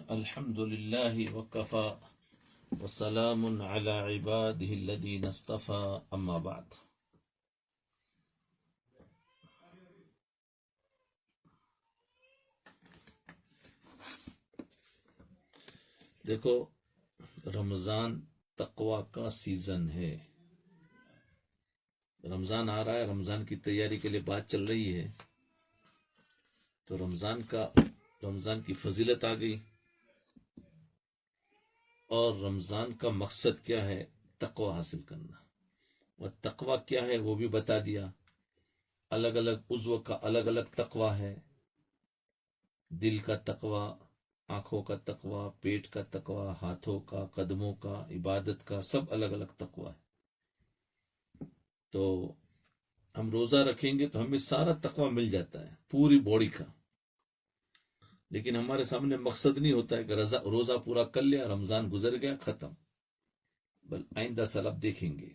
الحمد لله وكفى وسلام على عباده الذين اصطفى اما بعد. دیکھو، رمضان تقوی کا سیزن ہے. رمضان آ رہا ہے، رمضان کی تیاری کے لیے بات چل رہی ہے. تو رمضان کی فضیلت آ گئی، اور رمضان کا مقصد کیا ہے؟ تقوی حاصل کرنا. اور تقوی کیا ہے وہ بھی بتا دیا. الگ الگ عضو کا الگ الگ تقوی ہے. دل کا تقوی، آنکھوں کا تقوی، پیٹ کا تقوی، ہاتھوں کا، قدموں کا، عبادت کا، سب الگ الگ تقوی ہے. تو ہم روزہ رکھیں گے تو ہمیں سارا تقوی مل جاتا ہے، پوری باڈی کا. لیکن ہمارے سامنے مقصد نہیں ہوتا ہے کہ روزہ پورا کر لیا، رمضان گزر گیا، ختم. بل آئندہ سال اب دیکھیں گے.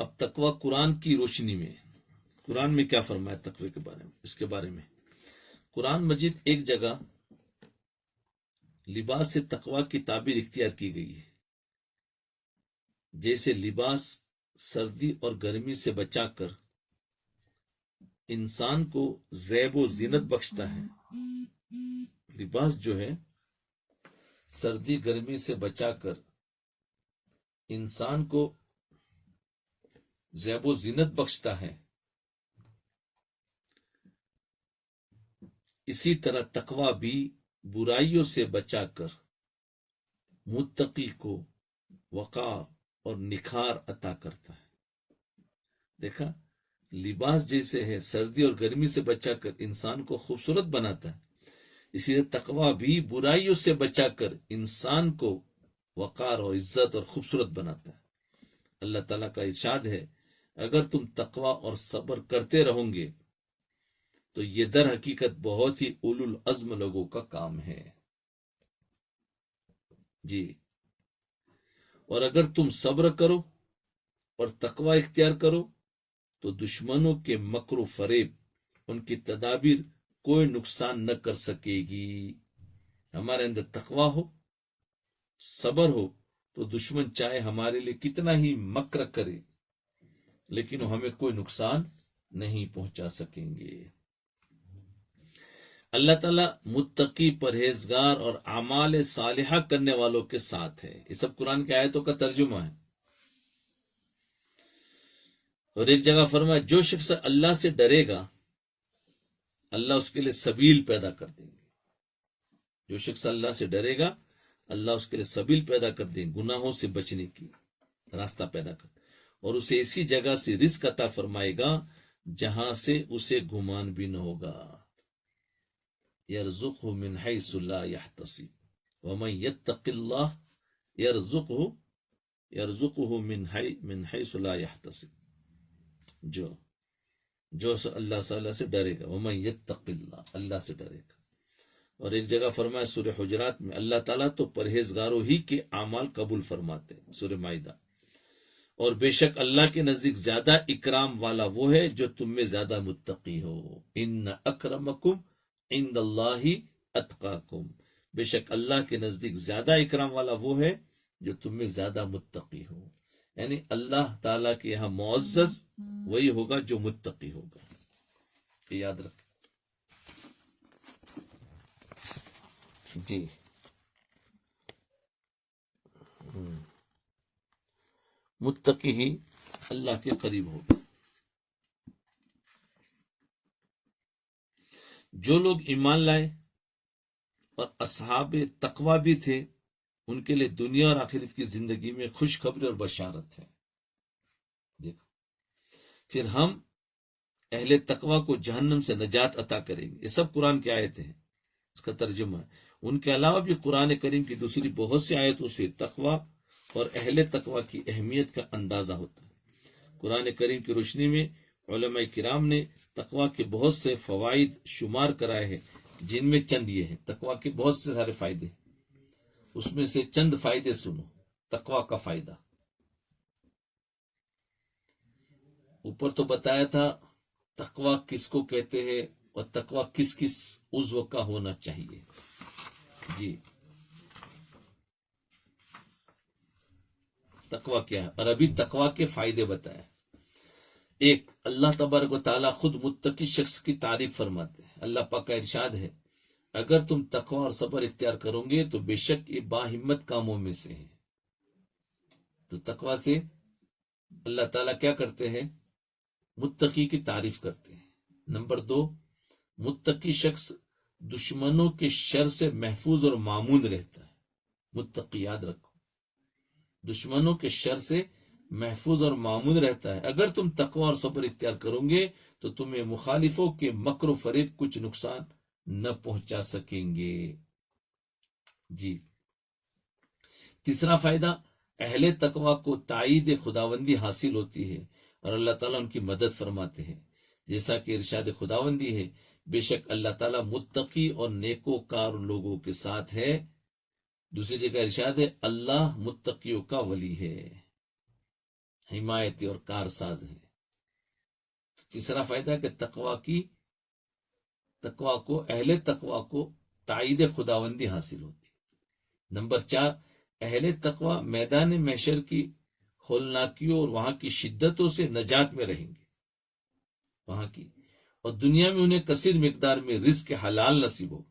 اب تقوی قرآن کی روشنی میں، قرآن میں کیا فرمایا تقوی کے بارے میں، اس کے بارے میں قرآن مجید ایک جگہ لباس سے تقوی کی تعبیر اختیار کی گئی ہے. جیسے لباس سردی اور گرمی سے بچا کر انسان کو زیب و زینت بخشتا ہے. لباس جو ہے سردی گرمی سے بچا کر انسان کو زیب و زینت بخشتا ہے، اسی طرح تقوی بھی برائیوں سے بچا کر متقی کو وقار اور نکھار عطا کرتا ہے. دیکھا، لباس جیسے ہے سردی اور گرمی سے بچا کر انسان کو خوبصورت بناتا ہے، اسی طرح تقوی بھی برائیوں سے بچا کر انسان کو وقار اور عزت اور خوبصورت بناتا ہے. اللہ تعالیٰ کا ارشاد ہے، اگر تم تقوی اور صبر کرتے رہو گے تو یہ در حقیقت بہت ہی اولو العزم لوگوں کا کام ہے. جی، اور اگر تم صبر کرو اور تقوی اختیار کرو تو دشمنوں کے مکر و فریب، ان کی تدابیر کوئی نقصان نہ کر سکے گی. ہمارے اندر تقوی ہو، صبر ہو، تو دشمن چاہے ہمارے لیے کتنا ہی مکر کرے لیکن وہ ہمیں کوئی نقصان نہیں پہنچا سکیں گے. اللہ تعالیٰ متقی، پرہیزگار اور اعمال صالحہ کرنے والوں کے ساتھ ہے. یہ سب قرآن کی آیتوں کا ترجمہ ہے. اور ایک جگہ فرمایا، جو شخص اللہ سے ڈرے گا اللہ اس کے لیے سبیل پیدا کر دیں گے. جو شخص اللہ سے ڈرے گا اللہ اس کے لیے سبیل پیدا کر دیں گے، گناہوں سے بچنے کی راستہ پیدا کر دیں، اور اسے اسی جگہ سے رزق عطا فرمائے گا جہاں سے اسے گمان بھی نہ ہوگا. یرزقہ من حیث لا یحتسب ومن یتق اللہ یرزقہ من حیث لا یحتسب. جو اللہ سے ڈرے گا، ومن یتق اللہ، اللہ سے ڈرے گا. اور ایک جگہ فرمایا سورہ حجرات میں، اللہ تعالیٰ تو پرہیزگاروں ہی کے اعمال قبول فرماتے ہیں. سورہ مائدہ. اور بے شک اللہ کے نزدیک زیادہ اکرام والا وہ ہے جو تم میں زیادہ متقی ہو. ان اکرمکم عند اللہ اتقاکم. بے شک اللہ کے نزدیک زیادہ اکرام والا وہ ہے جو تم میں زیادہ متقی ہو. یعنی اللہ تعالیٰ کے یہاں معزز وہی ہوگا جو متقی ہوگا. یہ یاد رکھ. جی، متقی ہی اللہ کے قریب ہوگا. جو لوگ ایمان لائے اور اصحاب تقوی بھی تھے ان کے لیے دنیا اور آخرت کی زندگی میں خوشخبری اور بشارت ہے. دیکھو، پھر ہم اہل تقوی کو جہنم سے نجات عطا کریں گے. یہ سب قرآن کی آیتیں ہیں، اس کا ترجمہ ہے. ان کے علاوہ بھی قرآن کریم کی دوسری بہت سی آیتوں سے تقوی اور اہل تقوی کی اہمیت کا اندازہ ہوتا ہے. قرآن کریم کی روشنی میں علماء کرام نے تقوی کے بہت سے فوائد شمار کرائے ہیں، جن میں چند یہ ہیں. تقوی کے بہت سے سارے فائدے، اس میں سے چند فائدے سنو. تقوی کا فائدہ اوپر تو بتایا تھا تقوی کس کو کہتے ہیں اور تقوی کس کس عضو کا ہونا چاہیے. جی تقوی کیا ہے، اور ابھی تقوی کے فائدے بتائے۔ ایک، اللہ تبارک و تعالیٰ خود متقی شخص کی تعریف فرماتے ہیں۔ اللہ پاک کا ارشاد ہے، اگر تم تقوی اور صبر اختیار کرو گے تو بے شک یہ باہمت کاموں میں سے ہے۔ تو تقوی سے اللہ تعالیٰ کیا کرتے ہیں؟ متقی کی تعریف کرتے ہیں۔ نمبر دو، متقی شخص دشمنوں کے شر سے محفوظ اور مامون رہتا ہے۔ متقی، یاد رکھو، دشمنوں کے شر سے محفوظ اور مامون رہتا ہے۔ اگر تم تقوی اور صبر اختیار کرو گے تو تمہیں مخالفوں کے مکر و فریب کچھ نقصان نہ پہنچا سکیں گے۔ جی تیسرا فائدہ، اہل تقوی کو تائید خداوندی حاصل ہوتی ہے اور اللہ تعالیٰ ان کی مدد فرماتے ہیں، جیسا کہ ارشاد خداوندی ہے، بے شک اللہ تعالیٰ متقی اور نیکوکار لوگوں کے ساتھ ہے۔ دوسری جگہ ارشاد ہے، اللہ متقیوں کا ولی ہے، حمایتی اور کارساز ہے۔ تیسرا فائدہ ہے کہ تقوی کو، اہل تقوی کو تائید خداوندی حاصل ہوتی ہے۔ نمبر چار، اہل تقوی میدان محشر کی ہولناکیوں اور وہاں کی شدتوں سے نجات میں رہیں گے، وہاں کی، اور دنیا میں انہیں کثیر مقدار میں رزق حلال نصیب ہوگا۔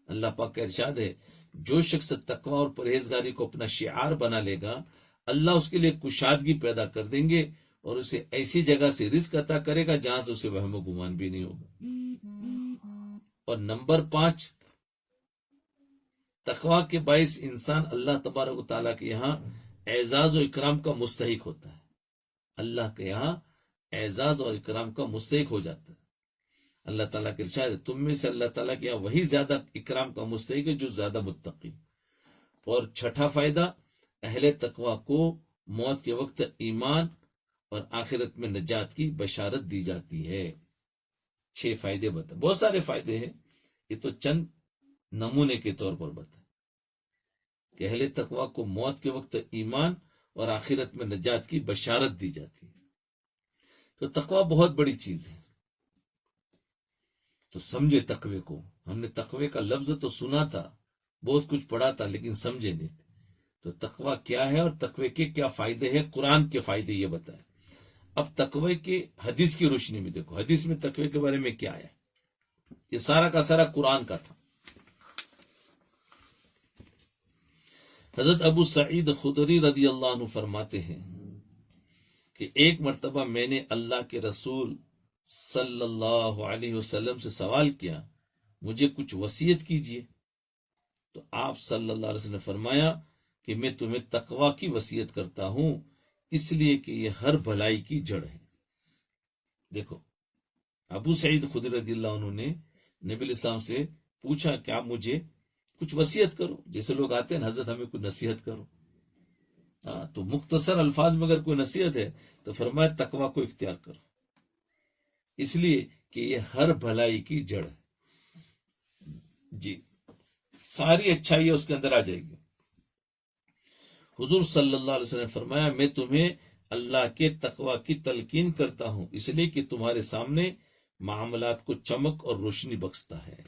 اللہ پاک کا ارشاد ہے، جو شخص تقوی اور پرہیزگاری کو اپنا شعار بنا لے گا، اللہ اس کے لیے کشادگی پیدا کر دیں گے اور اسے ایسی جگہ سے رزق عطا کرے گا جہاں سے اسے وہم و گمان بھی نہیں ہوگا۔ اور نمبر پانچ، تقوی کے باعث انسان اللہ تبارک و تعالیٰ کے یہاں اعزاز و اکرام کا مستحق ہوتا ہے۔ اللہ کے یہاں اعزاز اور اکرام کا مستحق ہو جاتا ہے۔ اللہ تعالیٰ کے ارشاد ہے، تم میں سے اللہ تعالیٰ کے یہاں وہی زیادہ اکرام کا مستحق ہے جو زیادہ متقی۔ اور چھٹا فائدہ، اہل تقوی کو موت کے وقت ایمان اور آخرت میں نجات کی بشارت دی جاتی ہے۔ 6 فائدے بتا، بہت سارے فائدے ہیں، یہ تو چند نمونے کے طور پر بتا کہ اہل تقوی کو موت کے وقت ایمان اور آخرت میں نجات کی بشارت دی جاتی ہے۔ تو تقوی بہت بڑی چیز ہے، تو سمجھے تقوی کو۔ ہم نے تقوی کا لفظ تو سنا تھا، بہت کچھ پڑھا تھا، لیکن سمجھے نہیں تھے۔ تو تقوی کیا ہے اور تقوی کے کیا فائدے ہیں، قرآن کے فائدے یہ بتائیں۔ اب تقوی کے حدیث کی روشنی میں دیکھو، حدیث میں تقوی کے بارے میں کیا ہے۔ یہ سارا کا سارا قرآن کا تھا۔ حضرت ابو سعید خدری رضی اللہ عنہ فرماتے ہیں کہ ایک مرتبہ میں نے اللہ کے رسول صلی اللہ علیہ وسلم سے سوال کیا، مجھے کچھ وصیت کیجیے۔ تو آپ صلی اللہ علیہ وسلم نے فرمایا کہ میں تمہیں تقوی کی وصیت کرتا ہوں، اس لیے کہ یہ ہر بھلائی کی جڑ ہے۔ دیکھو، ابو سعید خدری رضی اللہ عنہ نے نبی علیہ السلام سے پوچھا کہ آپ مجھے کچھ وصیت کرو، جیسے لوگ آتے ہیں حضرت ہمیں کوئی نصیحت کرو، تو مختصر الفاظ میں اگر کوئی نصیحت ہے تو فرمایا تقوی کو اختیار کرو، اس لیے کہ یہ ہر بھلائی کی جڑ ہے۔ جی ساری اچھائی اس کے اندر آ جائے گی۔ حضور صلی اللہ علیہ وسلم نے فرمایا، میں تمہیں اللہ کے تقوی کی تلقین کرتا ہوں، اس لیے کہ تمہارے سامنے معاملات کو چمک اور روشنی بخشتا ہے۔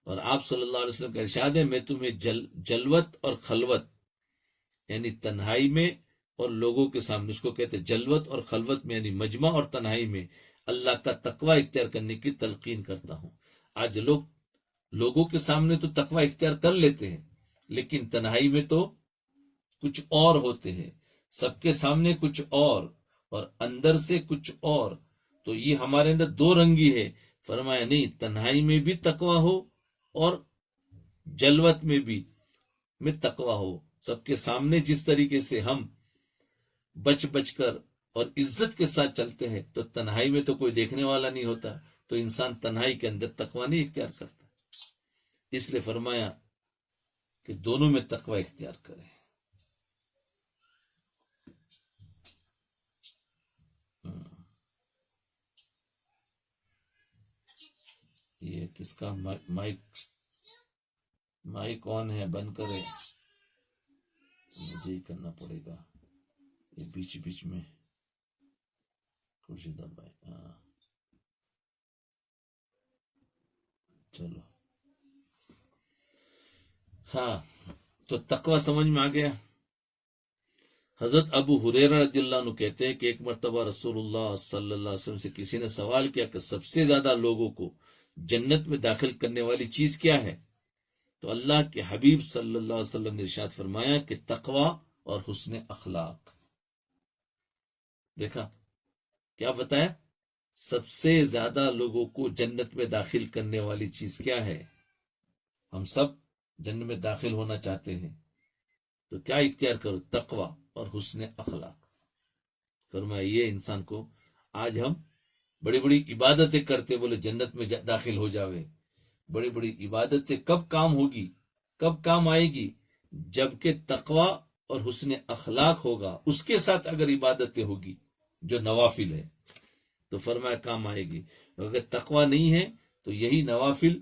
اور آپ صلی اللہ علیہ وسلم کا ارشاد ہے، میں تمہیں جلوت اور خلوت، یعنی تنہائی میں اور لوگوں کے سامنے، اس کو کہتے ہیں جلوت اور خلوت میں، یعنی مجمع اور تنہائی میں اللہ کا تقوی اختیار کرنے کی تلقین کرتا ہوں۔ آج لوگوں کے سامنے تو تقوی اختیار کر لیتے ہیں، لیکن تنہائی میں تو کچھ اور ہوتے ہیں، سب کے سامنے کچھ اور اندر سے کچھ اور۔ تو یہ ہمارے اندر دو رنگی ہے۔ فرمایا نہیں، تنہائی میں بھی تقوی ہو اور جلوت میں بھی تقوی ہو۔ سب کے سامنے جس طریقے سے ہم بچ کر اور عزت کے ساتھ چلتے ہیں، تو تنہائی میں تو کوئی دیکھنے والا نہیں ہوتا، تو انسان تنہائی کے اندر تقوی نہیں اختیار کرتا۔ اس لیے فرمایا کہ دونوں میں تقوی اختیار کریں۔ یہ کس کا مائک آن ہے، بند کرے، مجھے ہی کرنا پڑے گا، یہ بیچ میں خورشید بھائی، چلو ہاں، تو تقوی سمجھ میں آ گیا۔ حضرت ابو ہریرہ رضی اللہ عنہ کہتے ہیں کہ ایک مرتبہ رسول اللہ صلی اللہ علیہ وسلم سے کسی نے سوال کیا کہ سب سے زیادہ لوگوں کو جنت میں داخل کرنے والی چیز کیا ہے؟ تو اللہ کے حبیب صلی اللہ علیہ وسلم نے ارشاد فرمایا کہ تقوی اور حسن اخلاق۔ دیکھا کیا بتایا؟ سب سے زیادہ لوگوں کو جنت میں داخل کرنے والی چیز کیا ہے؟ ہم سب جنت میں داخل ہونا چاہتے ہیں تو کیا اختیار کرو؟ تقوی اور حسن اخلاق۔ فرمایا یہ انسان کو، آج ہم بڑی بڑی عبادتیں کرتے بولے جنت میں داخل ہو جاوے، بڑی بڑی عبادتیں کب کام ہوگی، کب کام آئے گی؟ جبکہ تقوی اور حسن اخلاق ہوگا، اس کے ساتھ اگر عبادتیں ہوگی جو نوافل ہے تو فرمایا کام آئے گی۔ اگر تقوی نہیں ہے تو یہی نوافل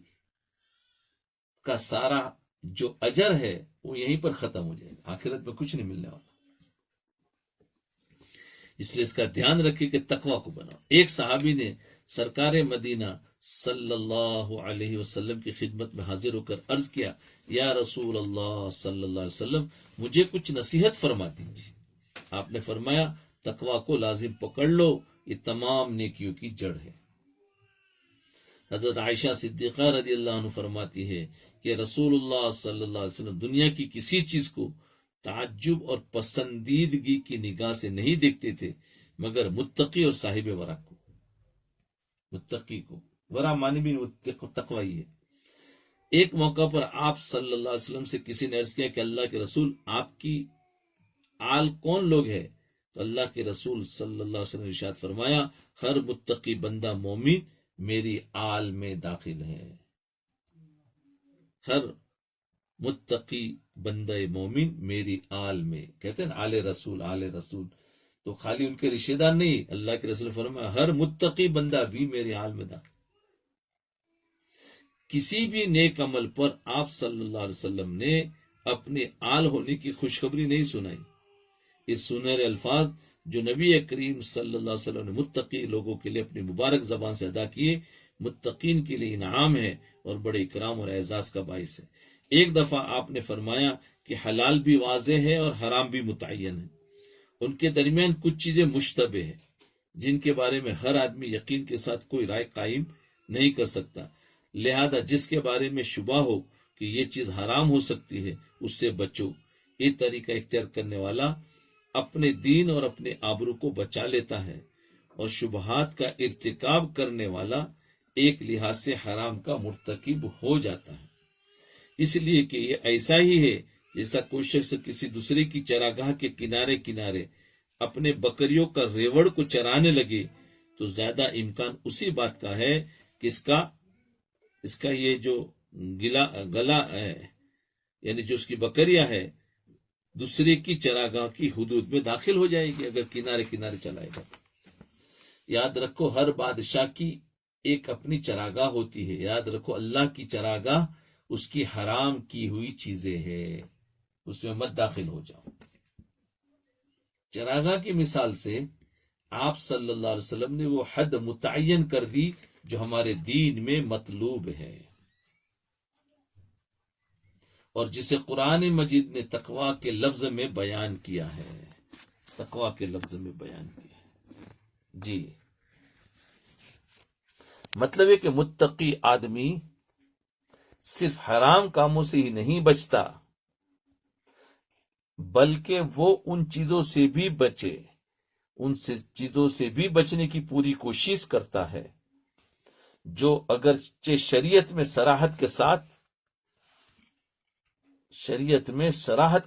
کا سارا جو اجر ہے وہ یہیں پر ختم ہو جائے گا، آخرت میں کچھ نہیں ملنے والا۔ اس لیے اس کا دھیان رکھے کہ تقوی کو بناؤ۔ ایک صحابی نے سرکار مدینہ صلی اللہ علیہ وسلم کی خدمت میں حاضر ہو کر عرض کیا، یا رسول اللہ صلی اللہ علیہ وسلم، مجھے کچھ نصیحت فرما دیجیے۔ آپ نے فرمایا تقوی کو لازم پکڑ لو، یہ تمام نیکیوں کی جڑ ہے۔ حضرت عائشہ صدیقہ رضی اللہ عنہ فرماتی ہے کہ رسول اللہ صلی اللہ علیہ وسلم دنیا کی کسی چیز کو تعجب اور پسندیدگی کی نگاہ سے نہیں دیکھتے تھے مگر متقی اور صاحب ورع کو۔ متقی کو، ورع معنی بھی تقوی ہے۔ ایک موقع پر آپ صلی اللہ علیہ وسلم سے کسی نے عرض کیا کہ اللہ کے رسول، آپ کی آل کون لوگ ہیں؟ تو اللہ کے رسول صلی اللہ علیہ وسلم نے ارشاد فرمایا، ہر متقی بندہ مومن میری آل میں داخل ہے۔ ہر متقی بندہ مومن میری آل میں، کہتے ہیں آل رسول، آل رسول تو خالی ان کے رشتہ دار نہیں، اللہ کے رسول فرمایا ہر متقی بندہ بھی میری آل میں داخل۔ کسی بھی نیک عمل پر آپ صلی اللہ علیہ وسلم نے اپنے آل ہونے کی خوشخبری نہیں سنائی۔ یہ سنہرے الفاظ جو نبی کریم صلی اللہ علیہ وسلم نے متقی لوگوں کے لیے اپنی مبارک زبان سے ادا کیے، متقین کے لیے انعام ہے اور بڑے اکرام اور اعزاز کا باعث ہے۔ ایک دفعہ آپ نے فرمایا کہ حلال بھی واضح ہے اور حرام بھی متعین ہے، ان کے درمیان کچھ چیزیں مشتبہ ہیں جن کے بارے میں ہر آدمی یقین کے ساتھ کوئی رائے قائم نہیں کر سکتا، لہذا جس کے بارے میں شبہ ہو کہ یہ چیز حرام ہو سکتی ہے اس سے بچو۔ یہ طریقہ اختیار کرنے والا اپنے دین اور اپنے آبرو کو بچا لیتا ہے، اور شبہات کا ارتکاب کرنے والا ایک لحاظ سے حرام کا مرتکب ہو جاتا ہے۔ اس لیے کہ یہ ایسا ہی ہے جیسا کوئی شخص کسی دوسرے کی چراگاہ کے کنارے کنارے اپنے بکریوں کا ریوڑ کو چرانے لگے تو زیادہ امکان اسی بات کا ہے کہ اس کا یہ جو گلا ہے، یعنی جو اس کی بکریاں ہے، دوسرے کی چراگاہ کی حدود میں داخل ہو جائے گی اگر کنارے کنارے چلائے گا۔ یاد رکھو ہر بادشاہ کی ایک اپنی چراگاہ ہوتی ہے، یاد رکھو اللہ کی چراگاہ اس کی حرام کی ہوئی چیزیں ہیں، اس میں مت داخل ہو جاؤ۔ چراگاہ کی مثال سے آپ صلی اللہ علیہ وسلم نے وہ حد متعین کر دی جو ہمارے دین میں مطلوب ہے، اور جسے قرآن مجید نے تقوی کے لفظ میں بیان کیا ہے، تقوی کے لفظ میں بیان کیا ہے۔ جی، مطلب ہے کہ متقی آدمی صرف حرام کاموں سے ہی نہیں بچتا بلکہ وہ ان چیزوں سے بھی بچے، ان سے چیزوں سے بھی بچنے کی پوری کوشش کرتا ہے جو اگرچہ شریعت میں صراحت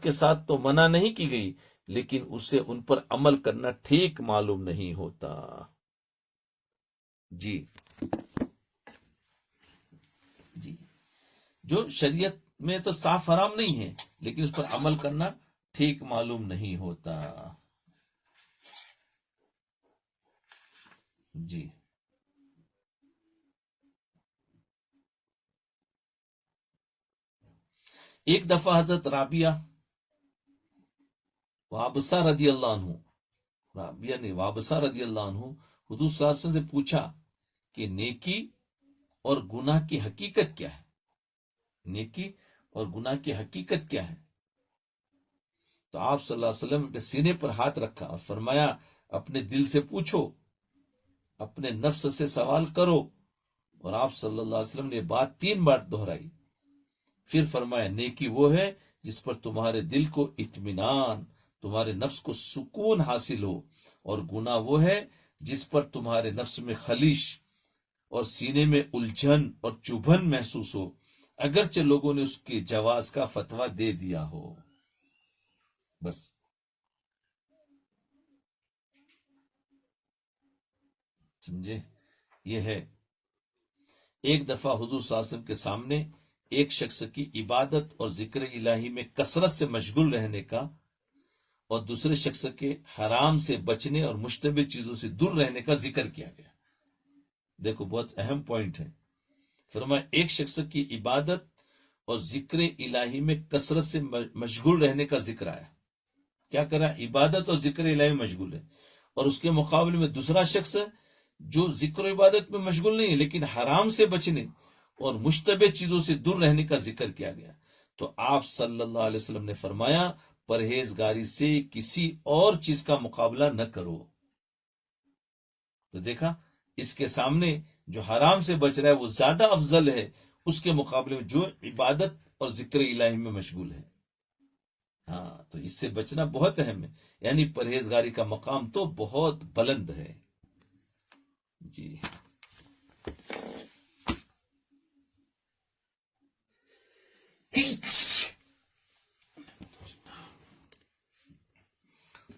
کے ساتھ تو منع نہیں کی گئی، لیکن اسے ان پر عمل کرنا ٹھیک معلوم نہیں ہوتا۔ جی، جو شریعت میں تو صاف حرام نہیں ہے لیکن اس پر عمل کرنا ٹھیک معلوم نہیں ہوتا۔ جی، ایک دفعہ حضرت رابعہ وابسہ رضی اللہ عنہ حضور صلی اللہ علیہ وسلم سے پوچھا کہ نیکی اور گناہ کی حقیقت کیا ہے؟ نیکی اور گناہ کی حقیقت کیا ہے؟ تو آپ صلی اللہ علیہ وسلم نے سینے پر ہاتھ رکھا اور فرمایا اپنے دل سے پوچھو، اپنے نفس سے سوال کرو، اور آپ صلی اللہ علیہ وسلم نے بات 3 بار دہرائی. پھر فرمایا نیکی وہ ہے جس پر تمہارے دل کو اطمینان، تمہارے نفس کو سکون حاصل ہو، اور گناہ وہ ہے جس پر تمہارے نفس میں خلیش اور سینے میں الجھن اور چبھن محسوس ہو، اگرچہ لوگوں نے اس کے جواز کا فتویٰ دے دیا ہو. بس سمجھے؟ یہ ہے. ایک دفعہ حضور صلی اللہ علیہ وسلم کے سامنے ایک شخص کی عبادت اور ذکر الہی میں کثرت سے مشغول رہنے کا اور دوسرے شخص کے حرام سے بچنے اور مشتبہ چیزوں سے دور رہنے کا ذکر کیا گیا. دیکھو بہت اہم پوائنٹ ہے. فرمایا ایک شخص کی عبادت اور ذکر الہی میں کثرت سے مشغول رہنے کا ذکر آیا. کیا کرا؟ عبادت اور ذکر الہی میں مشغول ہے، اور اس کے مقابلے میں دوسرا شخص جو ذکر و عبادت میں مشغول نہیں ہے لیکن حرام سے بچنے اور مشتبہ چیزوں سے دور رہنے کا ذکر کیا گیا. تو آپ صلی اللہ علیہ وسلم نے فرمایا پرہیزگاری سے کسی اور چیز کا مقابلہ نہ کرو. تو دیکھا اس کے سامنے جو حرام سے بچ رہا ہے وہ زیادہ افضل ہے اس کے مقابلے میں جو عبادت اور ذکر الہی میں مشغول ہے. ہاں، تو اس سے بچنا بہت اہم ہے. یعنی پرہیزگاری کا مقام تو بہت بلند ہے. جی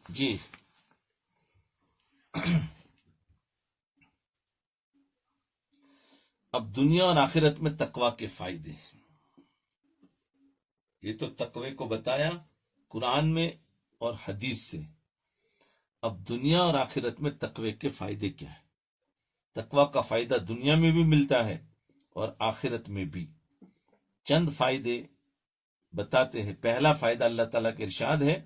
جی اب دنیا اور آخرت میں تقوی کے فائدے. یہ تو تقوی کو بتایا قرآن میں اور حدیث سے. اب دنیا اور آخرت میں تقوی کے فائدے کیا ہے؟ تقوی کا فائدہ دنیا میں بھی ملتا ہے اور آخرت میں بھی. چند فائدے بتاتے ہیں. پہلا فائدہ اللہ تعالیٰ کے ارشاد ہے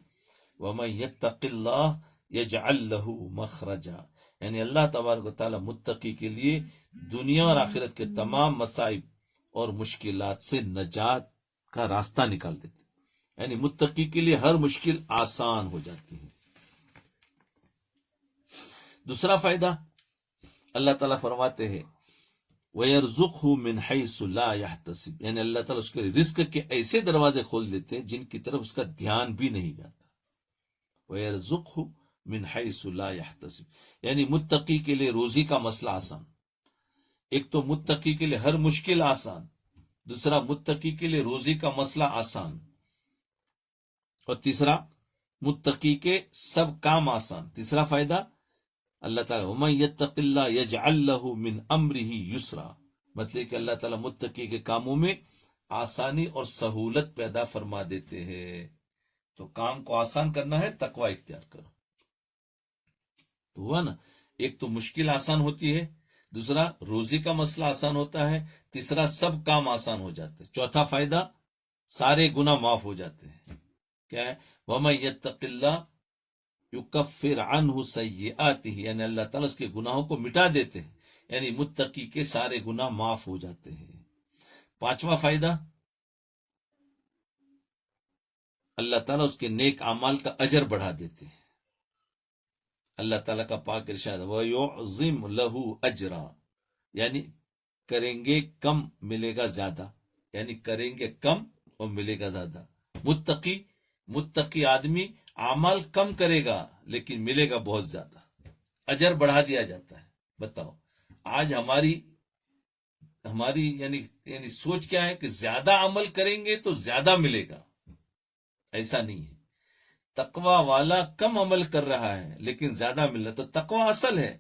وَمَن يَتَّقِ اللَّهَ يَجْعَلْ لَهُ مَخْرَجًا، یعنی اللہ تبارک و تعالیٰ متقی کے لیے دنیا اور آخرت کے تمام مصائب اور مشکلات سے نجات کا راستہ نکال دیتے. یعنی متقی کے لیے ہر مشکل آسان ہو جاتی ہے. دوسرا فائدہ اللہ تعالیٰ فرماتے ہیں وَيَرْزُقْهُ مِنْ حَيْثُ لَا يَحْتَسِبُ، یعنی اللہ تعالیٰ اس کے رزق کے ایسے دروازے کھول دیتے ہیں جن کی طرف اس کا دھیان بھی نہیں جاتا. وَيَرْزُقْهُ مِنْ حَيْثُ لَا يَحْتَسِبُ، یعنی متقی کے لیے روزی کا مسئلہ آسان. ایک تو متقی کے لیے ہر مشکل آسان، دوسرا متقی کے لیے روزی کا مسئلہ آسان، اور تیسرا متقی کے سب کام آسان. تیسرا فائدہ اللہ تعالیٰ وَمَن يَتَّقِ اللَّهَ يَجْعَلْ لَهُ مِنْ أَمْرِهِ يُسْرًا، مطلب کہ اللہ تعالیٰ متقی کے کاموں میں آسانی اور سہولت پیدا فرما دیتے ہیں. تو کام کو آسان کرنا ہے تقوی اختیار کرو. تو ہوا نا، ایک تو مشکل آسان ہوتی ہے، دوسرا روزی کا مسئلہ آسان ہوتا ہے، تیسرا سب کام آسان ہو جاتے ہیں. چوتھا فائدہ سارے گناہ معاف ہو جاتے ہیں. کیا ہے؟ وَمَن يَتَّقِ اللَّهَ يُكَفِّرْ عَنْهُ سَيِّئَاتِهِ، یعنی اللہ تعالیٰ اس کے گناہوں کو مٹا دیتے ہیں. یعنی متقی کے سارے گناہ معاف ہو جاتے ہیں. پانچواں فائدہ اللہ تعالیٰ اس کے نیک اعمال کا اجر بڑھا دیتے ہیں. اللہ تعالیٰ کا پاک ارشاد وَيُعْظِمْ لَهُ أَجْرًا، یعنی کریں گے کم ملے گا زیادہ، یعنی کریں گے کم اور ملے گا زیادہ. متقی آدمی اعمال کم کرے گا لیکن ملے گا بہت زیادہ، اجر بڑھا دیا جاتا ہے. بتاؤ آج ہماری یعنی سوچ کیا ہے کہ زیادہ عمل کریں گے تو زیادہ ملے گا. ایسا نہیں ہے. تقوی والا کم عمل کر رہا ہے لیکن زیادہ مل رہا، تو تقوی اصل ہے.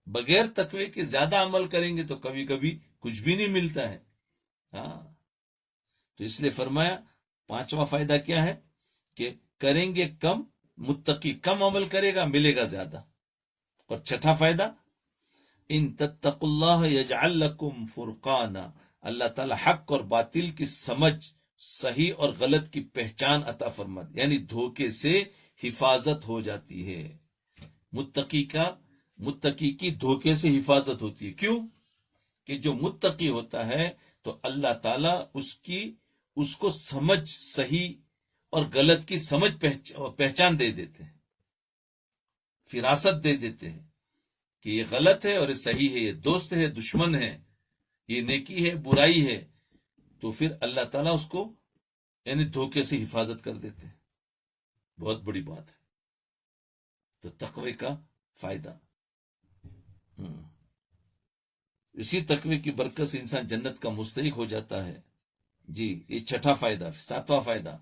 بغیر تقوی کے زیادہ عمل کریں گے تو کبھی کبھی کچھ بھی نہیں ملتا ہے. ہاں، تو اس لیے فرمایا پانچواں فائدہ کیا ہے کہ کریں گے کم، متقی کم عمل کرے گا ملے گا زیادہ. اور چھٹا فائدہ ان تتقوا اللہ یجعل لکم فرقانا، اللہ تعالی حق اور باطل کی سمجھ، صحیح اور غلط کی پہچان عطا فرماتے، یعنی دھوکے سے حفاظت ہو جاتی ہے. متقی کی دھوکے سے حفاظت ہوتی ہے. کیوں؟ کہ جو متقی ہوتا ہے تو اللہ تعالیٰ اس کو سمجھ صحیح اور غلط کی سمجھ پہچان دے دیتے ہیں، فراست دے دیتے ہیں کہ یہ غلط ہے اور یہ صحیح ہے، یہ دوست ہے، دشمن ہے، یہ نیکی ہے، برائی ہے. تو پھر اللہ تعالیٰ اس کو یعنی دھوکے سے حفاظت کر دیتے ہیں. بہت بڑی بات ہے. تو تقوی کا فائدہ، اسی تقوی کی برکت سے انسان جنت کا مستحق ہو جاتا ہے. جی یہ چھٹا فائدہ. ساتواں فائدہ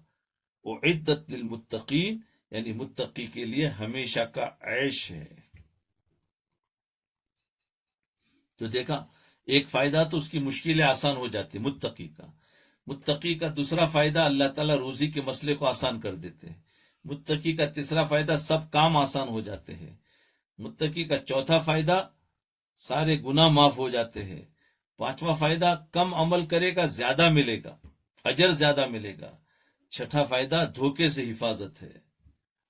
اعدت للمتقین، یعنی متقی کے لیے ہمیشہ کا عیش ہے. تو دیکھا ایک فائدہ تو اس کی مشکلیں آسان ہو جاتی متقی کا دوسرا فائدہ اللہ تعالیٰ روزی کے مسئلے کو آسان کر دیتے ہیں. متقی کا تیسرا فائدہ سب کام آسان ہو جاتے ہیں. متقی کا چوتھا فائدہ سارے گناہ معاف ہو جاتے ہیں. پانچواں فائدہ کم عمل کرے گا زیادہ ملے گا، اجر زیادہ ملے گا. چھٹا فائدہ دھوکے سے حفاظت ہے.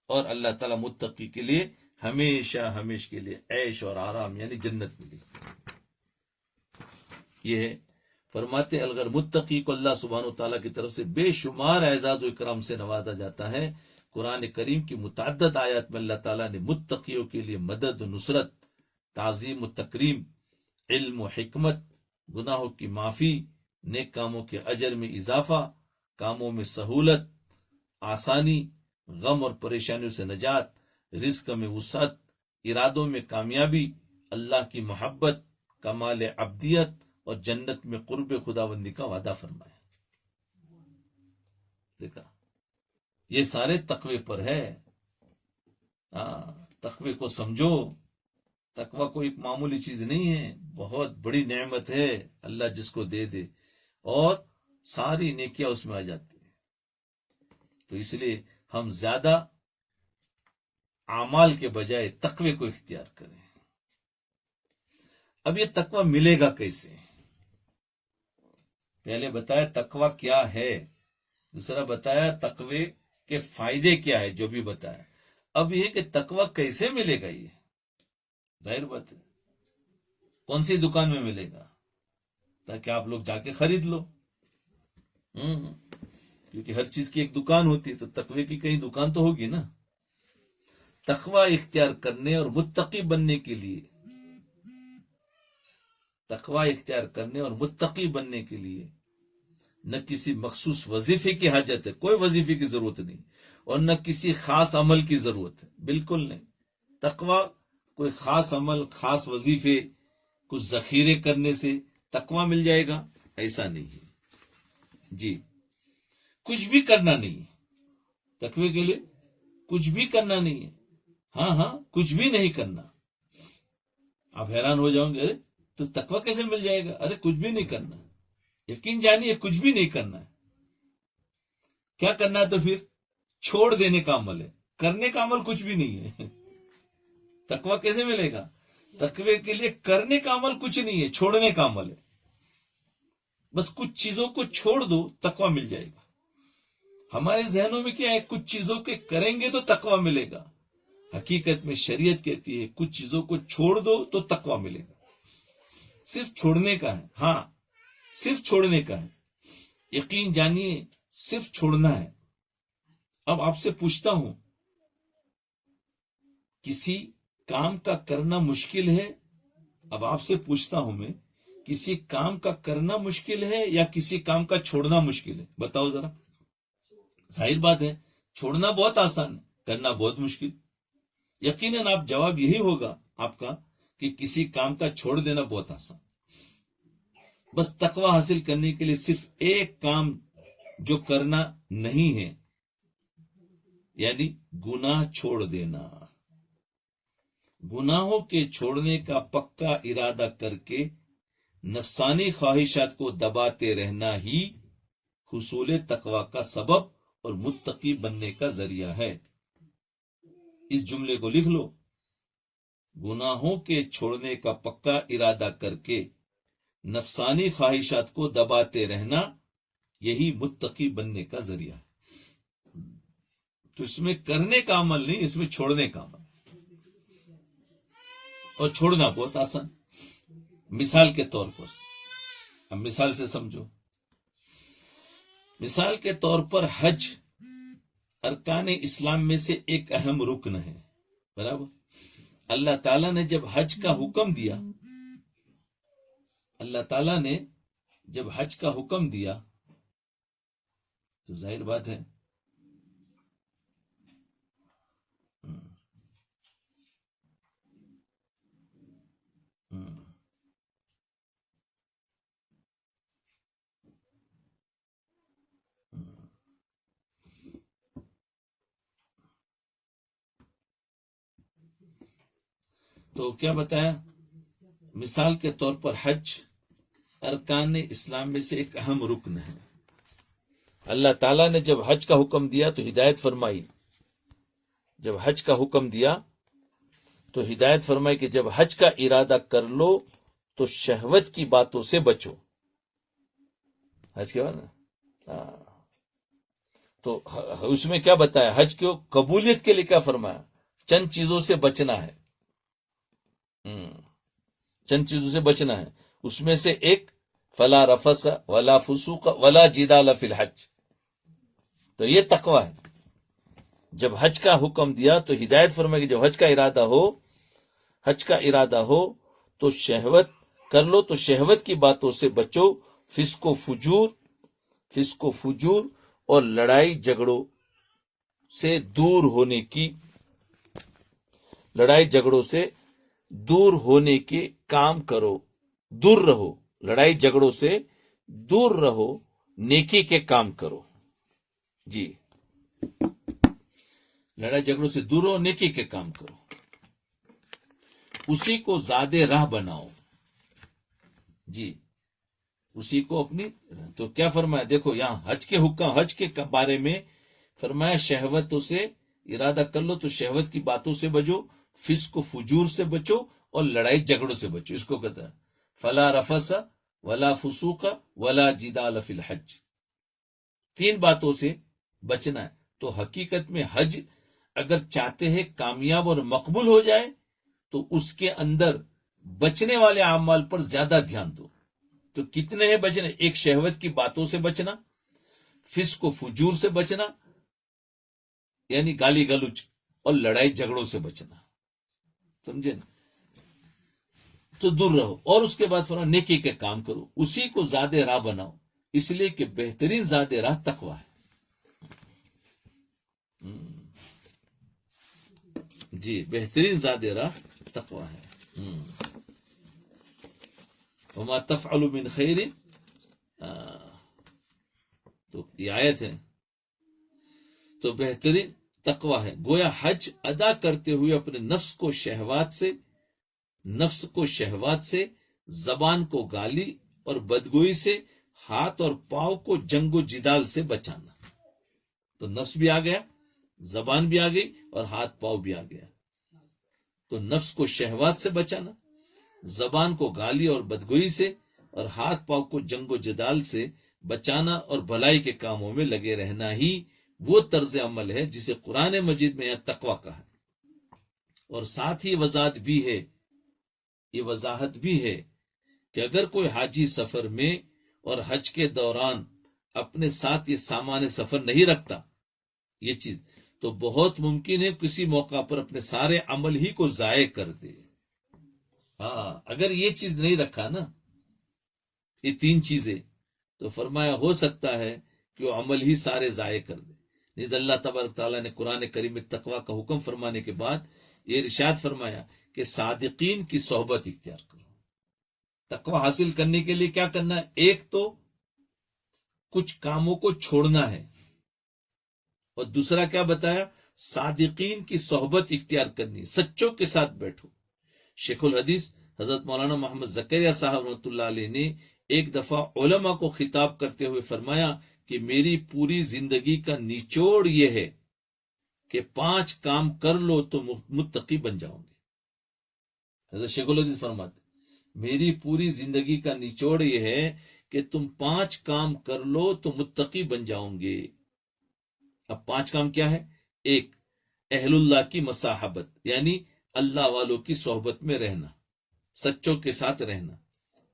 اور اللہ تعالیٰ متقی کے لیے ہمیشہ کے لیے عیش اور آرام یعنی جنت ملے گی. یہ ہے فرماتے اگر متقی کو اللہ سبحانہ وتعالیٰ کی طرف سے بے شمار اعزاز و اکرام سے نوازا جاتا ہے. قرآن کریم کی متعدد آیات میں اللہ تعالیٰ نے متقیوں کے لیے مدد و نصرت، تعظیم و تکریم، علم و حکمت، گناہوں کی معافی، نیک کاموں کے اجر میں اضافہ، کاموں میں سہولت، آسانی، غم اور پریشانیوں سے نجات، رزق میں وسعت، ارادوں میں کامیابی، اللہ کی محبت، کمال عبدیت اور جنت میں قرب خداوندی کا وعدہ فرمایا. دیکھا یہ سارے تقوی پر ہے. تقوی کو سمجھو. تقوی کوئی معمولی چیز نہیں ہے، بہت بڑی نعمت ہے اللہ جس کو دے دے، اور ساری نیکیاں اس میں آ جاتی ہیں. تو اس لیے ہم زیادہ اعمال کے بجائے تقوی کو اختیار کریں. اب یہ تقوی ملے گا کیسے؟ پہلے بتایا تقوی کیا ہے، دوسرا بتایا تقوی کے فائدے کیا ہے جو بھی بتایا. اب یہ کہ تقوی کیسے ملے گا، یہ ظاہر بات ہے کون سی دکان میں ملے گا تاکہ آپ لوگ جا کے خرید لو. کیونکہ ہر چیز کی ایک دکان ہوتی ہے، تو تقوی کی کہیں دکان تو ہوگی نا. تقوی اختیار کرنے اور متقی بننے کے لیے، تقوی اختیار کرنے اور متقی بننے کے لیے نہ کسی مخصوص وظیفے کی حاجت ہے، کوئی وظیفے کی ضرورت نہیں، اور نہ کسی خاص عمل کی ضرورت ہے، بالکل نہیں. تقوی کوئی خاص عمل، خاص وظیفے، کچھ ذخیرے کرنے سے تقوی مل جائے گا، ایسا نہیں ہے. جی کچھ بھی کرنا نہیں ہے تقوی کے لیے، کچھ بھی کرنا نہیں ہے. ہاں کچھ بھی نہیں کرنا. آپ حیران ہو جاؤں گے، ارے تو تقوی کیسے مل جائے گا؟ ارے کچھ بھی نہیں کرنا. یقین جانیے کچھ بھی نہیں کرنا ہے. کیا کرنا ہے تو پھر چھوڑ دینے کا عمل ہے، کرنے کا عمل کچھ بھی نہیں ہے. تقوی کیسے ملے گا؟ تقوی کے لیے کرنے کا عمل کچھ نہیں ہے، چھوڑنے کا عمل ہے. بس کچھ چیزوں کو چھوڑ دو، تقوی مل جائے گا. ہمارے ذہنوں میں کیا ہے، کچھ چیزوں کے کریں گے تو تقوی ملے گا. حقیقت میں شریعت کہتی ہے کچھ چیزوں کو چھوڑ دو تو تقوی ملے گا. صرف چھوڑنے کا ہے. ہاں صرف چھوڑنے کا ہے. یقین جانیے صرف چھوڑنا ہے. اب آپ سے پوچھتا ہوں، کسی کام کا کرنا مشکل ہے؟ اب آپ سے پوچھتا ہوں میں، کسی کام کا کرنا مشکل ہے یا کسی کام کا چھوڑنا مشکل ہے؟ بتاؤ ذرا. ظاہر بات ہے چھوڑنا بہت آسان ہے، کرنا بہت مشکل. یقیناً آپ جواب یہی ہوگا آپ کا کہ کسی کام کا چھوڑ دینا بہت آسان. بس تقوی حاصل کرنے کے لیے صرف ایک کام جو کرنا نہیں ہے، یعنی گناہ چھوڑ دینا. گناہوں کے چھوڑنے کا پکا ارادہ کر کے نفسانی خواہشات کو دباتے رہنا ہی حصول تقوی کا سبب اور متقی بننے کا ذریعہ ہے. اس جملے کو لکھ لو، گناہوں کے چھوڑنے کا پکا ارادہ کر کے نفسانی خواہشات کو دباتے رہنا یہی متقی بننے کا ذریعہ ہے. تو اس میں کرنے کا عمل نہیں، اس میں چھوڑنے کا عمل. اور چھوڑنا بہت آسان. مثال کے طور پر اب مثال سے سمجھو. مثال کے طور پر حج ارکان اسلام میں سے ایک اہم رکن ہے. برابر. اللہ تعالیٰ نے جب حج کا حکم دیا، اللہ تعالیٰ نے جب حج کا حکم دیا تو ظاہر بات ہے تو کیا بتایا؟ مثال کے طور پر حج ارکان اسلام میں سے ایک اہم رکن ہے. اللہ تعالیٰ نے جب حج کا حکم دیا تو ہدایت فرمائی. جب حج کا حکم دیا تو ہدایت فرمائی کہ جب حج کا ارادہ کر لو تو شہوت کی باتوں سے بچو. حج کے بعد تو اس میں کیا بتایا؟ حج کو قبولیت کے لیے کیا فرمایا؟ چند چیزوں سے بچنا ہے. چند چیزوں سے بچنا ہے. اس میں سے ایک فلا رفس ولا فسوق ولا جدال فی الحج. تو یہ تقوی ہے. جب حج کا حکم دیا تو ہدایت فرمائی کہ جب حج کا ارادہ ہو تو شہوت کر لو تو شہوت کی باتوں سے بچو. فسق و فجور اور لڑائی جھگڑوں سے دور ہونے کے کام کرو. دور رہو. لڑائی جھگڑوں سے دور رہو. نیکی کے کام کرو. جی، لڑائی جھگڑوں سے دور رہو، نیکی کے کام کرو. اسی کو زاد راہ بناؤ. جی، اسی کو اپنی. تو کیا فرمایا؟ دیکھو یہاں حج کے بارے میں فرمایا شہوتوں سے ارادہ کر لو تو شہوت کی باتوں سے بچو، فسق و فجور سے بچو اور لڑائی جھگڑوں سے بچو. اس کو کہتا ہے فلا رفس ولا فسوق ولا جدال فی الحج. 3 باتوں سے بچنا ہے. تو حقیقت میں حج اگر چاہتے ہیں کامیاب اور مقبول ہو جائے تو اس کے اندر بچنے والے اعمال پر زیادہ دھیان دو. تو کتنے ہیں بچنے؟ ایک شہوت کی باتوں سے بچنا، فسق و فجور سے بچنا یعنی گالی گلوچ، اور لڑائی جھگڑوں سے بچنا. سمجھے نا؟ تو دور رہو. اور اس کے بعد فرمایا نیکی کے کام کرو. اسی کو زاد راہ بناؤ. اس لیے کہ بہترین زاد راہ تقوی ہے. جی، بہترین زاد راہ تقوی ہے. وما تفعل من خیر. تو یہ آیت ہے. تو بہترین تقوی ہے. گویا حج ادا کرتے ہوئے اپنے نفس کو شہوات سے، زبان کو گالی اور بدگوئی سے، ہاتھ اور پاؤں کو جنگ و جدال سے بچانا. تو نفس بھی آ گیا، زبان بھی آ گئی اور ہاتھ پاؤں بھی آ گیا. تو نفس کو شہوات سے بچانا، زبان کو گالی اور بدگوئی سے، اور ہاتھ پاؤں کو جنگ و جدال سے بچانا اور بھلائی کے کاموں میں لگے رہنا ہی وہ طرز عمل ہے جسے قرآن مجید میں تقوی کہا ہے. اور ساتھ ہی وضاحت بھی ہے کہ اگر کوئی حاجی سفر میں اور حج کے دوران اپنے ساتھ یہ سامان سفر نہیں رکھتا، یہ چیز تو بہت ممکن ہے کسی موقع پر اپنے سارے عمل ہی کو ضائع کر دے. اگر یہ چیز نہیں رکھا نا، یہ 3 چیزیں، تو فرمایا ہو سکتا ہے کہ وہ عمل ہی سارے ضائع کر دے. نیز اللہ تبارک تعالیٰ نے قرآن کریم میں تقوی کا حکم فرمانے کے بعد یہ ارشاد فرمایا کہ صادقین کی صحبت اختیار کرو. تقوی حاصل کرنے کے لیے کیا کرنا ہے؟ ایک تو کچھ کاموں کو چھوڑنا ہے، اور دوسرا کیا بتایا؟ صادقین کی صحبت اختیار کرنی، سچوں کے ساتھ بیٹھو. شیخ الحدیث حضرت مولانا محمد زکریا صاحب رحمۃ اللہ علیہ نے ایک دفعہ علماء کو خطاب کرتے ہوئے فرمایا کہ میری پوری زندگی کا نچوڑ یہ ہے کہ 5 کام کر لو تو متقی بن جاؤ گے. حضرت شیخ الحدیث فرماتے میری پوری زندگی کا نچوڑ یہ ہے کہ تم 5 کام کر لو تو متقی بن جاؤں گے. اب 5 کام کیا ہے؟ ایک، اہل اللہ کی مصاحبت یعنی اللہ والوں کی صحبت میں رہنا، سچوں کے ساتھ رہنا.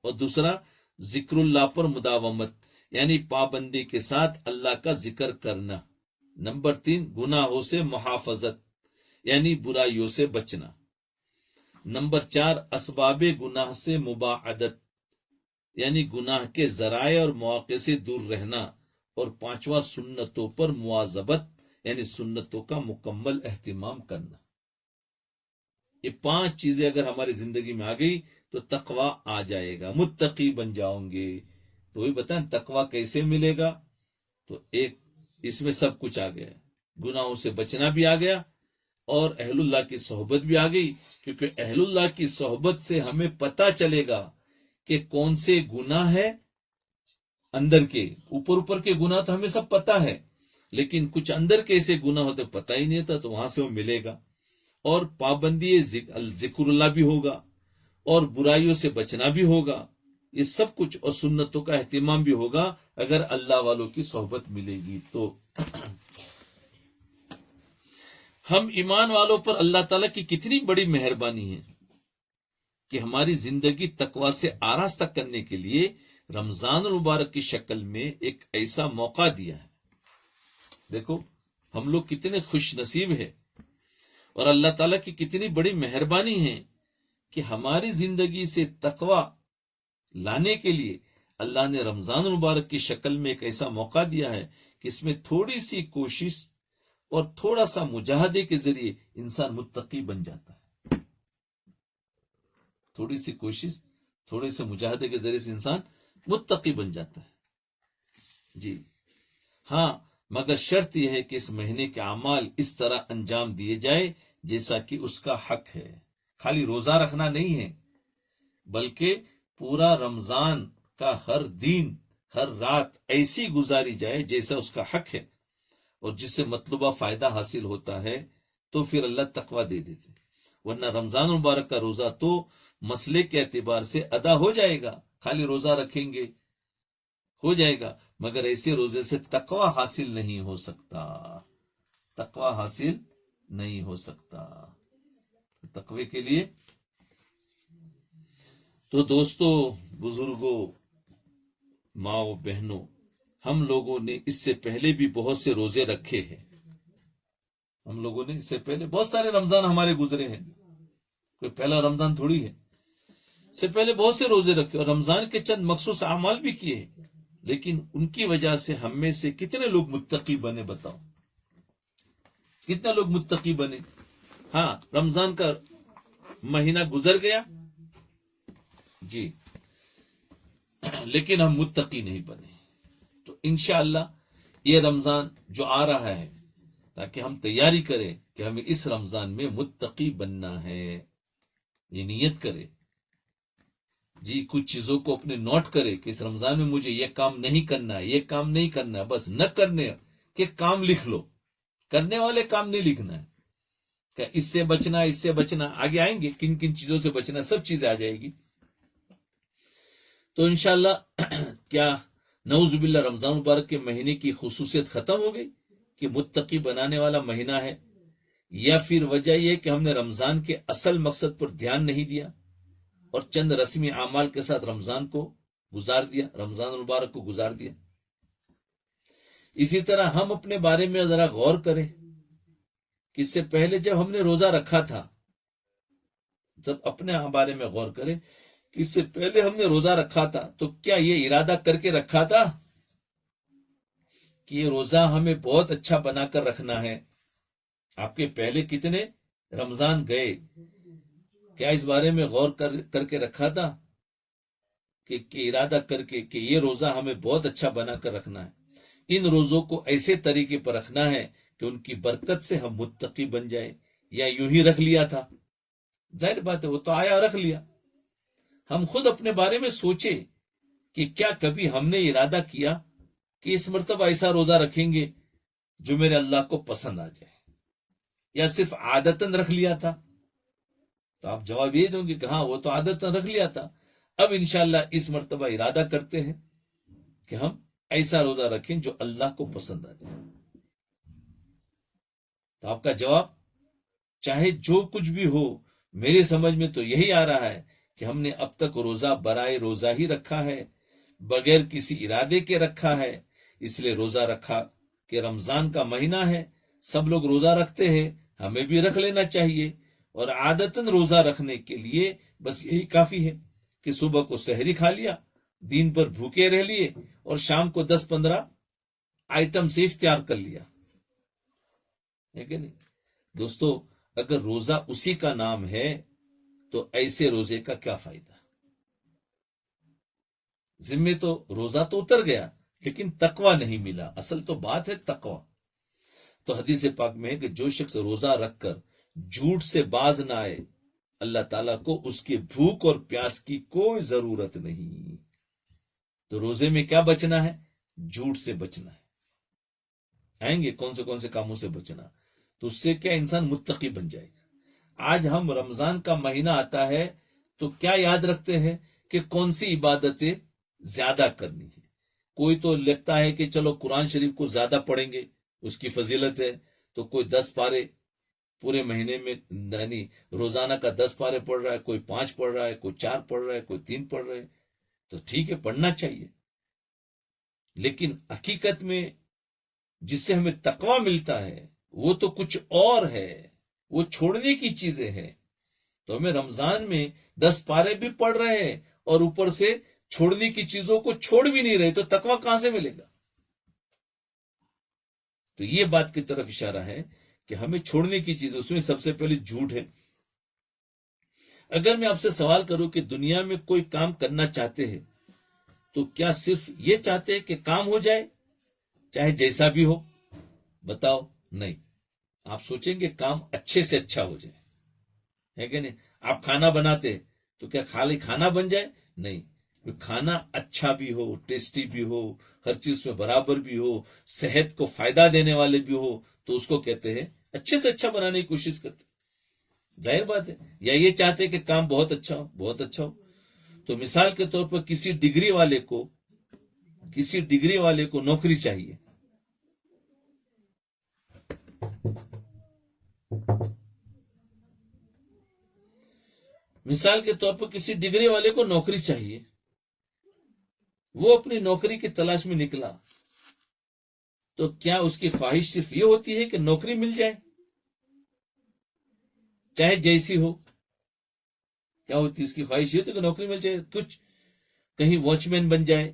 اور دوسرا، ذکر اللہ پر مداومت یعنی پابندی کے ساتھ اللہ کا ذکر کرنا. نمبر 3 گناہوں سے محافظت یعنی برائیوں سے بچنا. نمبر 4 اسباب گناہ سے مباعدت یعنی گناہ کے ذرائع اور مواقع سے دور رہنا. اور 5واں سنتوں پر مواظبت یعنی سنتوں کا مکمل اہتمام کرنا. یہ 5 چیزیں اگر ہماری زندگی میں آ گئی تو تقوی آ جائے گا، متقی بن جاؤں گے. تو وہی بتائیں تقوی کیسے ملے گا؟ تو ایک اس میں سب کچھ آ گیا، گناہوں سے بچنا بھی آ گیا اور اہل اللہ کی صحبت بھی آ گئی. کیونکہ اہل اللہ کی صحبت سے ہمیں پتہ چلے گا کہ کون سے گناہ ہے اندر کے. اوپر کے گناہ تو ہمیں سب پتہ ہے، لیکن کچھ اندر کے ایسے گناہ ہوتے پتہ ہی نہیں تھا، تو وہاں سے وہ ملے گا. اور پابندی ذکر اللہ بھی ہوگا اور برائیوں سے بچنا بھی ہوگا. یہ سب کچھ اور سنتوں کا اہتمام بھی ہوگا اگر اللہ والوں کی صحبت ملے گی تو. ہم ایمان والوں پر اللہ تعالیٰ کی کتنی بڑی مہربانی ہے کہ ہماری زندگی تقوی سے آراستہ کرنے کے لیے رمضان المبارک کی شکل میں ایک ایسا موقع دیا ہے. دیکھو ہم لوگ کتنے خوش نصیب ہیں اور اللہ تعالیٰ کی کتنی بڑی مہربانی ہے کہ ہماری زندگی سے تقوی لانے کے لیے اللہ نے رمضان المبارک کی شکل میں ایک ایسا موقع دیا ہے کہ اس میں تھوڑی سی کوشش اور تھوڑا سا مجاہدے کے ذریعے انسان متقی بن جاتا ہے. تھوڑی سی کوشش، تھوڑے سے مجاہدے کے ذریعے سے انسان متقی بن جاتا ہے. جی ہاں، مگر شرط یہ ہے کہ اس مہینے کے اعمال اس طرح انجام دیے جائے جیسا کہ اس کا حق ہے. خالی روزہ رکھنا نہیں ہے، بلکہ پورا رمضان کا ہر دن ہر رات ایسی گزاری جائے جیسا اس کا حق ہے، اور جس سے مطلوبہ فائدہ حاصل ہوتا ہے تو پھر اللہ تقوی دے دیتے. ورنہ رمضان مبارک کا روزہ تو مسئلے کے اعتبار سے ادا ہو جائے گا، خالی روزہ رکھیں گے ہو جائے گا، مگر ایسے روزے سے تقوی حاصل نہیں ہو سکتا. تقوی حاصل نہیں ہو سکتا. تقوی کے لیے تو دوستو، بزرگوں، ماؤں، بہنوں، ہم لوگوں نے اس سے پہلے بھی بہت سے روزے رکھے ہیں. ہم لوگوں نے اس سے پہلے بہت سارے رمضان ہمارے گزرے ہیں، کوئی پہلا رمضان تھوڑی ہے. اس سے پہلے بہت سے روزے رکھے اور رمضان کے چند مخصوص اعمال بھی کیے ہیں، لیکن ان کی وجہ سے ہم میں سے کتنے لوگ متقی بنے؟ بتاؤ کتنے لوگ متقی بنے؟ ہاں، رمضان کا مہینہ گزر گیا جی، لیکن ہم متقی نہیں بنے. تو انشاءاللہ یہ رمضان جو آ رہا ہے، تاکہ ہم تیاری کریں کہ ہمیں اس رمضان میں متقی بننا ہے. یہ نیت کرے جی، کچھ چیزوں کو اپنے نوٹ کرے کہ اس رمضان میں مجھے یہ کام نہیں کرنا ہے، یہ کام نہیں کرنا ہے. بس نہ کرنے کے کام لکھ لو، کرنے والے کام نہیں لکھنا ہے کہ اس سے بچنا، اس سے بچنا. آگے آئیں گے کن کن چیزوں سے بچنا، سب چیزیں آ جائے گی. تو انشاءاللہ کیا نعوذ باللہ رمضان مبارک کے مہینے کی خصوصیت ختم ہو گئی کہ متقی بنانے والا مہینہ ہے، یا پھر وجہ یہ کہ ہم نے رمضان کے اصل مقصد پر دھیان نہیں دیا اور چند رسمی اعمال کے ساتھ رمضان کو گزار دیا، رمضان مبارک کو گزار دیا. اسی طرح ہم اپنے بارے میں ذرا غور کریں کہ اس سے پہلے جب ہم نے روزہ رکھا تھا، جب اپنے بارے میں غور کریں کہ اس سے پہلے ہم نے روزہ رکھا تھا تو کیا یہ ارادہ کر کے رکھا تھا کہ یہ روزہ ہمیں بہت اچھا بنا کر رکھنا ہے؟ آپ کے پہلے کتنے رمضان گئے، کیا اس بارے میں غور کر کے رکھا تھا کہ ارادہ کر کے کہ یہ روزہ ہمیں بہت اچھا بنا کر رکھنا ہے، ان روزوں کو ایسے طریقے پر رکھنا ہے کہ ان کی برکت سے ہم متقی بن جائیں، یا یوں ہی رکھ لیا تھا؟ ظاہر بات ہے وہ تو آیا رکھ لیا. ہم خود اپنے بارے میں سوچے کہ کیا کبھی ہم نے ارادہ کیا کہ اس مرتبہ ایسا روزہ رکھیں گے جو میرے اللہ کو پسند آ جائے، یا صرف عادتاً رکھ لیا تھا؟ تو آپ جواب یہ دیں گے کہ ہاں وہ تو عادتاً رکھ لیا تھا، اب انشاءاللہ اس مرتبہ ارادہ کرتے ہیں کہ ہم ایسا روزہ رکھیں جو اللہ کو پسند آ جائے. تو آپ کا جواب چاہے جو کچھ بھی ہو، میرے سمجھ میں تو یہی آ رہا ہے کہ ہم نے اب تک روزہ برائے روزہ ہی رکھا ہے، بغیر کسی ارادے کے رکھا ہے، اس لیے روزہ رکھا کہ رمضان کا مہینہ ہے، سب لوگ روزہ رکھتے ہیں، ہمیں بھی رکھ لینا چاہیے۔ اور عادتاً روزہ رکھنے کے لیے بس یہی کافی ہے کہ صبح کو سحری کھا لیا، دن پر بھوکے رہ لیے، اور شام کو 10-15 آئٹم سے افطار کر لیا، ہے کہ نہیں؟ دوستو، اگر روزہ اسی کا نام ہے تو ایسے روزے کا کیا فائدہ؟ ذمے تو روزہ تو اتر گیا لیکن تقوی نہیں ملا۔ اصل تو بات ہے تقوی۔ تو حدیث پاک میں ہے کہ جو شخص روزہ رکھ کر جھوٹ سے باز نہ آئے، اللہ تعالیٰ کو اس کی بھوک اور پیاس کی کوئی ضرورت نہیں۔ تو روزے میں کیا بچنا ہے؟ جھوٹ سے بچنا ہے۔ آئیں گے کون سے کاموں سے بچنا، تو اس سے کیا انسان متقی بن جائے گا۔ آج ہم رمضان کا مہینہ آتا ہے تو کیا یاد رکھتے ہیں کہ کون سی عبادتیں زیادہ کرنی ہے۔ کوئی تو لگتا ہے کہ چلو قرآن شریف کو زیادہ پڑھیں گے، اس کی فضیلت ہے، تو کوئی 10 پارے پورے مہینے میں، یعنی روزانہ کا 10 پارے پڑھ رہا ہے، کوئی 5 پڑھ رہا ہے، کوئی 4 پڑھ رہا ہے، کوئی 3 پڑھ رہا ہے، تو ٹھیک ہے، پڑھنا چاہیے۔ لیکن حقیقت میں جس سے ہمیں تقوی ملتا ہے وہ تو کچھ اور ہے، وہ چھوڑنے کی چیزیں ہیں۔ تو ہمیں رمضان میں 10 پارے بھی پڑھ رہے ہیں اور اوپر سے چھوڑنے کی چیزوں کو چھوڑ بھی نہیں رہے، تو تقوی کہاں سے ملے گا؟ تو یہ بات کی طرف اشارہ ہے کہ ہمیں چھوڑنے کی چیز، اس میں سب سے پہلے جھوٹ ہے۔ اگر میں آپ سے سوال کروں کہ دنیا میں کوئی کام کرنا چاہتے ہیں تو کیا صرف یہ چاہتے ہیں کہ کام ہو جائے چاہے جیسا بھی ہو؟ بتاؤ، نہیں۔ آپ سوچیں گے کام اچھے سے اچھا ہو جائے، ہے کہ نہیں؟ آپ کھانا بناتے تو کیا خالی کھانا بن جائے؟ نہیں، کھانا اچھا بھی ہو، ٹیسٹی بھی ہو، ہر چیز میں برابر بھی ہو، صحت کو فائدہ دینے والے بھی ہو، تو اس کو کہتے ہیں اچھے سے اچھا بنانے کی کوشش کرتے۔ ظاہر بات ہے، یا یہ چاہتے کہ کام بہت اچھا ہو، بہت اچھا ہو۔ تو مثال کے طور پر کسی ڈگری والے کو نوکری چاہیے، مثال کے طور پر کسی ڈگری والے کو نوکری چاہیے، وہ اپنی نوکری کی تلاش میں نکلا، تو کیا اس کی خواہش صرف یہ ہوتی ہے کہ نوکری مل جائے چاہے جیسی ہو؟ کیا ہوتی ہے اس کی خواہش؟ یہ تو کہ نوکری مل جائے، کچھ کہیں واچ مین بن جائے،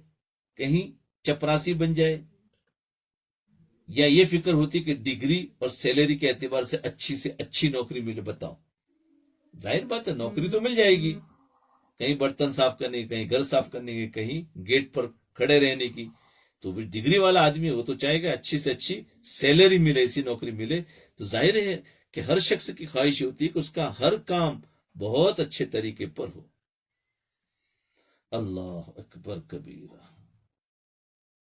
کہیں چپراسی بن جائے، یا یہ فکر ہوتی کہ ڈگری اور سیلری کے اعتبار سے اچھی نوکری ملے؟ بتاؤ، ظاہر بات ہے نوکری تو مل جائے گی، کہیں برتن صاف کرنے کی، کہیں گھر صاف کرنے کی، کہیں گیٹ پر کھڑے رہنے کی، تو ڈگری والا آدمی وہ تو چاہے گا اچھی سے اچھی سیلری ملے، ایسی نوکری ملے۔ تو ظاہر ہے کہ ہر شخص کی خواہش ہوتی ہے کہ اس کا ہر کام بہت اچھے طریقے پر ہو۔ اللہ اکبر کبیرہ۔